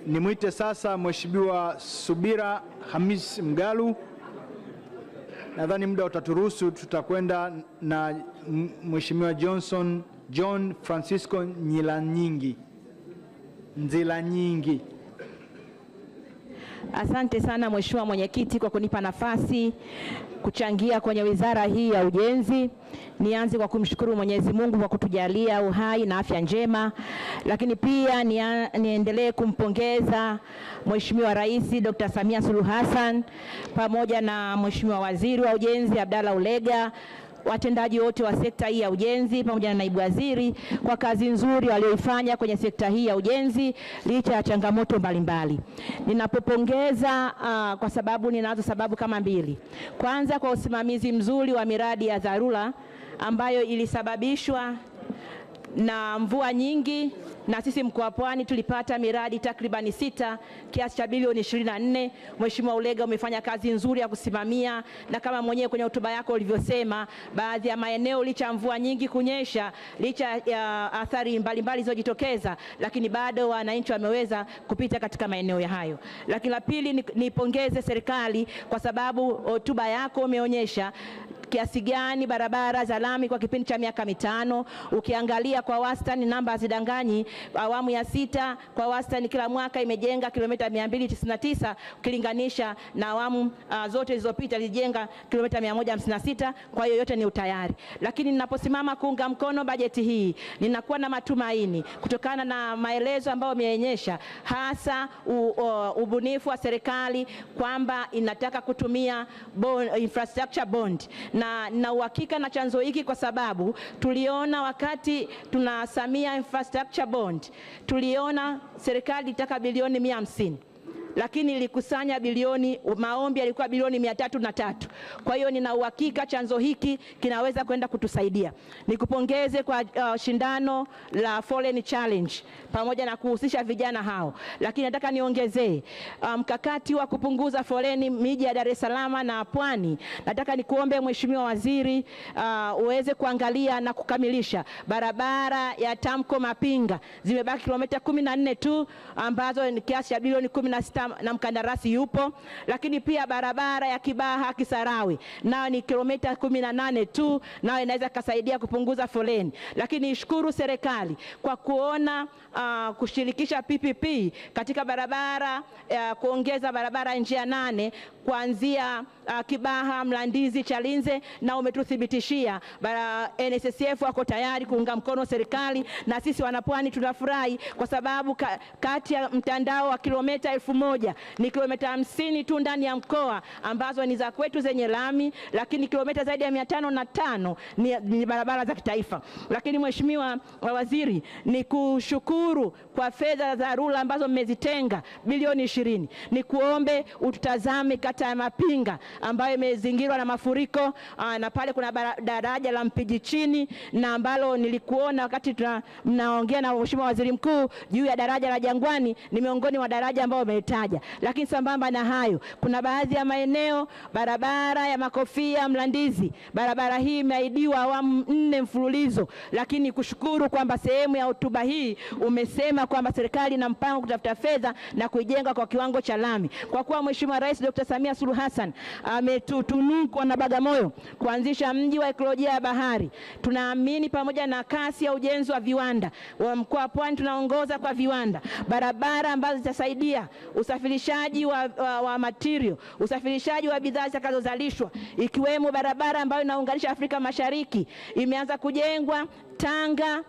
Nimwite sasa Mheshimiwa Subira Hamis Mgalu. Nadhani muda utaturuhusu, tutakwenda na Mheshimiwa John Francisco Nzilanyingi. Asante sana Mheshimiwa Mwenyekiti kwa kunipa nafasi kuchangia kwenye wizara hii ya ujenzi. Nianze kwa kumshukuru Mwenyezi Mungu kwa kutujalia uhai na afya njema, lakini pia niendelee kumpongeza Mheshimiwa Rais Dr. Samia Suluhu Hassan pamoja na Mheshimiwa Waziri wa Ujenzi Abdalla Ulega, watendaji wote wa sekta hii ya ujenzi pamoja na naibu waziri kwa kazi nzuri walioifanya kwenye sekta hii ya ujenzi licha ya changamoto mbalimbali. Ninapopongeza kwa sababu ninazo sababu kama mbili. Kwanza, kwa usimamizi mzuri wa miradi ya dharura ambayo ilisababishwa na mvua nyingi, na sisi mkoa wa Pwani tulipata miradi takribani 6 kiasi cha bilioni 24. Mheshimiwa Ulega umefanya kazi nzuri ya kusimamia, na kama mwenyewe kwenye hotuba yako ulivyosema, baadhi ya maeneo licha mvua nyingi kunyesha, licha ya athari mbalimbali zilizojitokeza, lakini bado wananchi wameweza kupita katika maeneo ya hayo. Lakini la pili, nipongeze serikali kwa sababu hotuba yako umeonyesha kiasi gani barabara za lami kwa kipindi cha miaka 5, ukiangalia kwa wastani namba hazidanganyi, awamu ya 6 kwa wastani kila mwaka imejenga kilomita 299 ukilinganisha na awamu zote zilizopita zilijenga kilomita 156. Kwa hiyo yote ni utayari. Lakini ninaposimama kuunga mkono bajeti hii, ninakuwa na matumaini kutokana na maelezo ambayo umeonyesha, hasa ubunifu wa serikali kwamba inataka kutumia infrastructure bond, na uhakika na chanzo hiki kwa sababu tuliona wakati tuna Samia Infrastructure Bond, tuliona serikali itaka bilioni 150, lakini ilikusanya bilioni, maombi yalikuwa bilioni 303. Kwa hiyo nina uhakika chanzo hiki kinaweza kwenda kutusaidia. Nikupongeze kwa shindano la Foreign Challenge pamoja na kuhusisha vijana hao, lakini nataka niongezee mkakati wa kupunguza foleni miji ya Dar es Salaam na Pwani. Nataka nikuombe Mheshimiwa Waziri uweze kuangalia na kukamilisha barabara ya Tamko Mapinga. Zimebaki kilomita 14 tu ambazo ni kiasi cha bilioni 16 na mkandarasi yupo, lakini pia barabara ya Kibaha Kisarawe nayo ni kilomita 18 tu, nayo inaweza kusaidia kupunguza foleni. Lakini nishukuru serikali kwa kuona kushirikisha PPP katika barabara, kuongeza barabara njia 8 kuanzia Kibaha, Mlandizi, Chalinze, na umetuthibitishia NSSF wako tayari kuunga mkono serikali, na sisi wanapwani tunafurahi kwa sababu kati ya mtandao wa kilomita 1000 ni kilomita 50 tu ndani ya mkoa ambazo ni za kwetu zenye lami, lakini kilomita zaidi ya 505 ni barabara za kitaifa. Lakini Mheshimiwa Waziri, ni kushukuru kwa fedha za dharura ambazo mmezitenga bilioni 20. Ni kuombe ututazame kata ya Mapinga ambayo imezingirwa na mafuriko, na pale kuna daraja la Mpiji chini, na ambalo nilikuona wakati mnaongea na Mheshimiwa Waziri Mkuu juu ya daraja la Jangwani, ni miongoni mwa daraja ambao umetaja. Lakini sambamba na hayo, kuna baadhi ya maeneo, barabara ya Makofia Mlandizi, barabara hii imeahidiwa awamu 4 mfululizo, lakini kushukuru kwamba sehemu ya hotuba hii umesema kwamba serikali ina mpango kutafuta fedha na kuijenga kwa kiwango cha lami. Kwa kuwa Mheshimiwa Rais Dr. Samia Suluhu Hassan ametutunuku na Bagamoyo kuanzisha mji wa ekolojia ya bahari, tunaamini pamoja na kasi ya ujenzi wa viwanda wa mkoa wa Pwani, tunaongoza kwa viwanda, barabara ambazo zitasaidia usafirishaji wa material, usafirishaji wa bidhaa zitakazozalishwa, ikiwemo barabara ambayo inaunganisha Afrika Mashariki imeanza kujengwa Tanga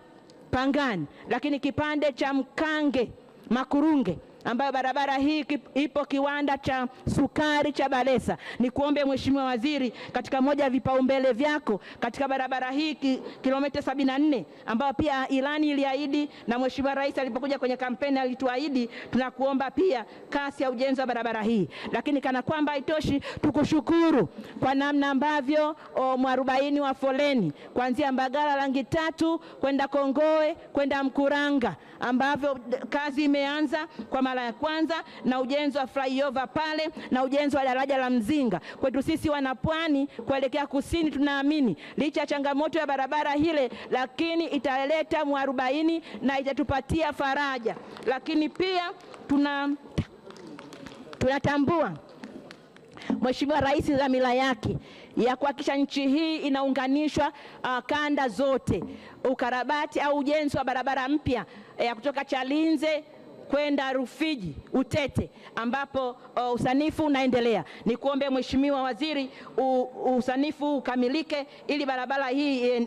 Pangani, lakini kipande cha Mkange Makurunge ambayo barabara hii ipo kiwanda cha sukari cha Balesa. Ni kuombe Mheshimiwa Waziri, katika moja ya vipaumbele vyako katika barabara hii kilomita 74 ambayo pia ilani iliahidi na Mheshimiwa Rais alipokuja kwenye kampeni alituahidi, tunakuomba pia kasi ya ujenzi wa barabara hii. Lakini kana kwamba haitoshi, tukushukuru kwa namna ambavyo mwarobaini wa foleni kuanzia Mbagala Rangi 3 kwenda Kongoe kwenda Mkuranga ambavyo kazi imeanza kwa mara ya kwanza, na ujenzi wa flyover pale, na ujenzi wa daraja la Mzinga. Kwetu sisi wanapwani kuelekea kusini, tunaamini licha ya changamoto ya barabara hile, lakini italeta mwarobaini na itatupatia faraja. Lakini pia tunatambua Mheshimiwa Rais dhamira yake ya kuhakikisha nchi hii inaunganishwa kanda zote, ukarabati au ujenzi wa barabara mpya ya kutoka Chalinze kwenda Rufiji Utete, ambapo usanifu unaendelea. Nikuombe Mheshimiwa Waziri, usanifu ukamilike ili barabara hii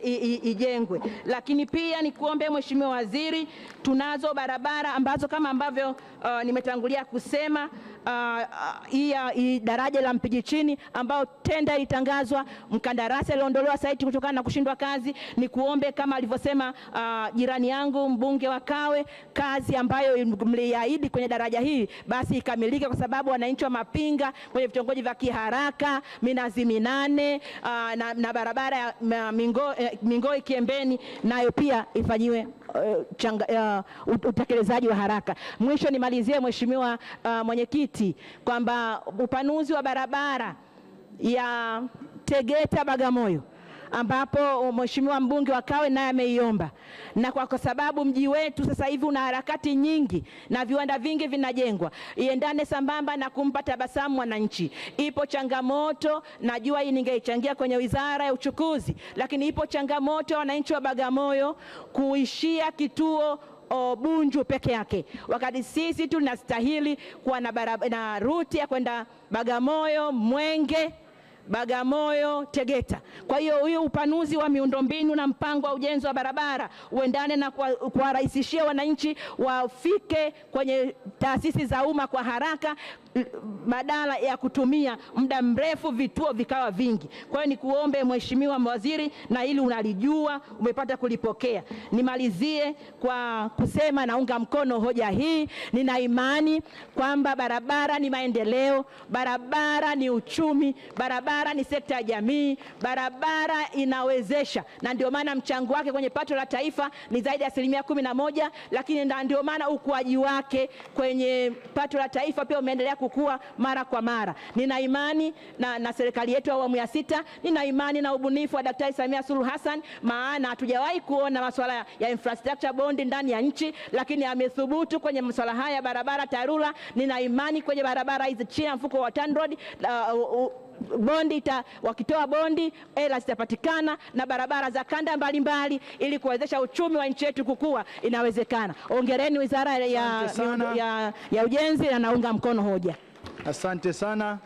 ijengwe. Lakini pia nikuombe Mheshimiwa Waziri, tunazo barabara ambazo kama ambavyo nimetangulia kusema, hii daraja la Mpiji Chini ambao tenda ilitangazwa, mkandarasi aliondolewa site kutokana na kushindwa kazi. Nikuombe kama alivyosema jirani yangu mbunge wa Kawe, kazi ambayo mliahidi kwenye daraja hii basi ikamilike, kwa sababu wananchi wa Mapinga kwenye vitongoji vya Kiharaka, Minazi Minane na barabara ya Mingoi Kiembeni nayo pia ifanyiwe utekelezaji wa haraka. Mwisho nimalizie Mheshimiwa Mwenyekiti, kwamba upanuzi wa barabara ya Tegeta Bagamoyo ambapo Mheshimiwa mbunge wa Kawe naye ameiomba, na kwa sababu mji wetu sasa hivi una harakati nyingi na viwanda vingi vinajengwa, iendane sambamba na kumpa tabasamu mwananchi. Ipo changamoto, najua hii ningeichangia kwenye Wizara ya Uchukuzi, lakini ipo changamoto ya wananchi wa Bagamoyo kuishia kituo Bunju peke yake, wakati sisi tunastahili kuwa na ruti ya kwenda Bagamoyo, Mwenge, Bagamoyo, Tegeta. Kwa hiyo huyu upanuzi wa miundombinu na mpango wa ujenzi wa barabara uendane na kuwarahisishia wananchi wafike kwenye taasisi za umma kwa haraka, badala ya kutumia muda mrefu vituo vikawa vingi. Kwa hiyo nikuombe Mheshimiwa Waziri, na ili unalijua, umepata kulipokea. Nimalizie kwa kusema naunga mkono hoja hii. Nina imani kwamba barabara ni maendeleo, barabara ni uchumi, barabara ni sekta ya jamii, barabara inawezesha, na ndio maana mchango wake kwenye pato la taifa ni zaidi ya 11%, lakini ndio maana ukuaji wake kwenye pato la taifa pia umeendelea kukua mara kwa mara. Nina imani na serikali yetu ya awamu ya 6, nina imani na ubunifu wa Daktari Samia Suluhu Hassan, maana hatujawahi kuona masuala ya infrastructure bond ndani ya nchi, lakini amethubutu kwenye masuala haya ya barabara TARURA. Nina imani kwenye barabara hizi chini ya mfuko wa TANROADS bondi wakitoa bondi hela zitapatikana, na barabara za kanda mbalimbali ili kuwezesha uchumi wa nchi yetu kukua inawezekana. Hongereni Wizara ya Ujenzi, na naunga mkono hoja. Asante sana.